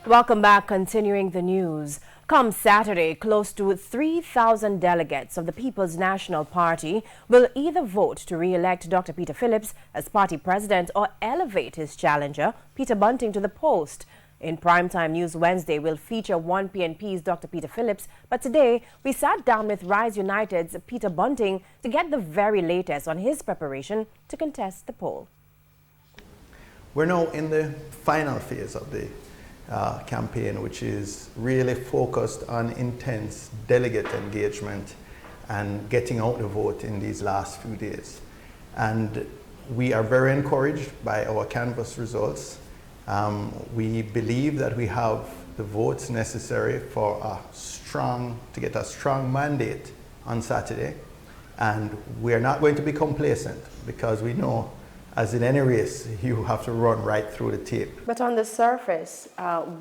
Welcome back. Continuing the news. Come Saturday, close to 3,000 delegates of the People's National Party will either vote to re-elect Dr. Peter Phillips as party president or elevate his challenger, Peter Bunting, to the post. In Primetime News Wednesday, we'll feature one PNP's Dr. Peter Phillips, but today we sat down with Rise United's Peter Bunting to get the very latest on his preparation to contest the poll. We're now in the final phase of the campaign, which is really focused on intense delegate engagement and getting out the vote in these last few days. And we are very encouraged by our canvass results. We believe that we have the votes necessary for to get a strong mandate on Saturday. And we're not going to be complacent because we know, as in any race, you have to run right through the tape. But on the surface,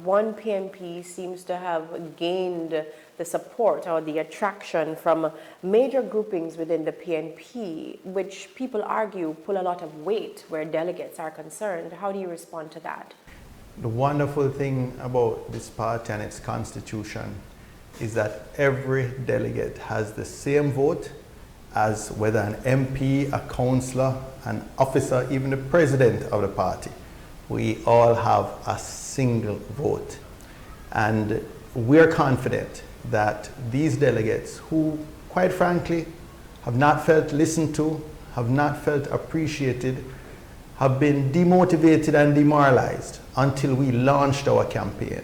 one PNP seems to have gained the support or the attraction from major groupings within the PNP, which people argue pull a lot of weight where delegates are concerned. How do you respond to that? The wonderful thing about this party and its constitution is that every delegate has the same vote as whether an MP, a councillor, an officer, even the president of the party. We all have a single vote. And we're confident that these delegates, who quite frankly have not felt listened to, have not felt appreciated, have been demotivated and demoralized until we launched our campaign,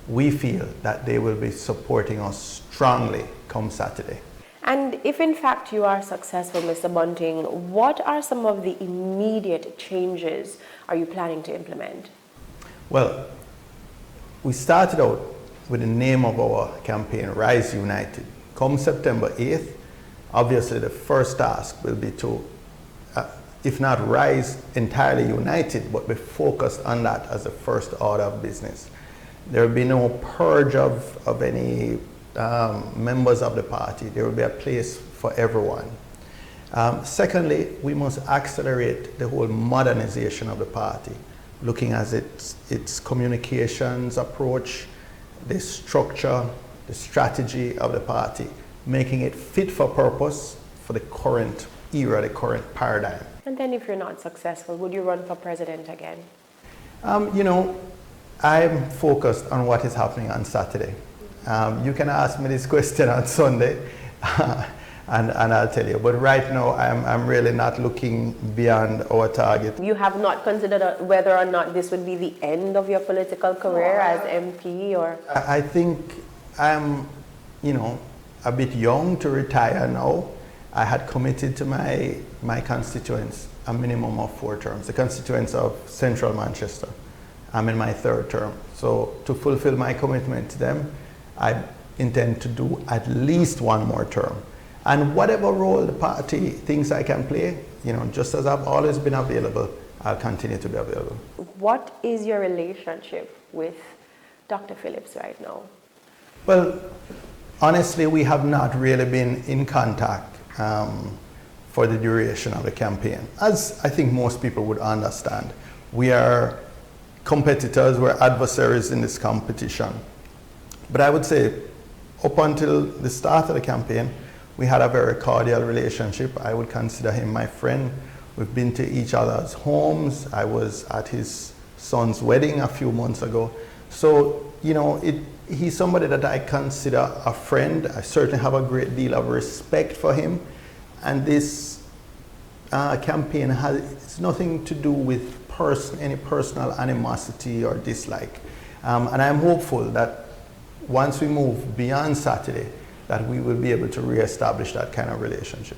we feel that they will be supporting us strongly come Saturday. And if in fact you are successful, Mr. Bunting, what are some of the immediate changes are you planning to implement? Well, we started out with the name of our campaign, Rise United. Come September 8th, obviously the first task will be to, if not rise entirely united, but be focused on that as the first order of business. There will be no purge of any members of the party. There will be a place for everyone. Secondly, we must accelerate the whole modernization of the party, looking at its communications approach, the structure, the strategy of the party, making it fit for purpose for the current era, the current paradigm. And then if you're not successful, would you run for president again? You know, I'm focused on what is happening on Saturday. You can ask me this question on Sunday and I'll tell you. But right now, I'm really not looking beyond our target. You have not considered whether or not this would be the end of your political career as MP, or? I think I'm, a bit young to retire now. I had committed to my constituents a minimum of 4 terms, the constituents of Central Manchester. I'm in my 3rd term. So to fulfill my commitment to them, I intend to do at least 1 more term. And whatever role the party thinks I can play, just as I've always been available, I'll continue to be available. What is your relationship with Dr. Phillips right now? Well, honestly, we have not really been in contact for the duration of the campaign. As I think most people would understand, we are competitors, we're adversaries in this competition. But I would say up until the start of the campaign, we had a very cordial relationship. I would consider him my friend. We've been to each other's homes. I was at his son's wedding a few months ago. So, he's somebody that I consider a friend. I certainly have a great deal of respect for him. And this campaign has nothing to do with any personal animosity or dislike. And I'm hopeful that once we move beyond Saturday, that we will be able to reestablish that kind of relationship.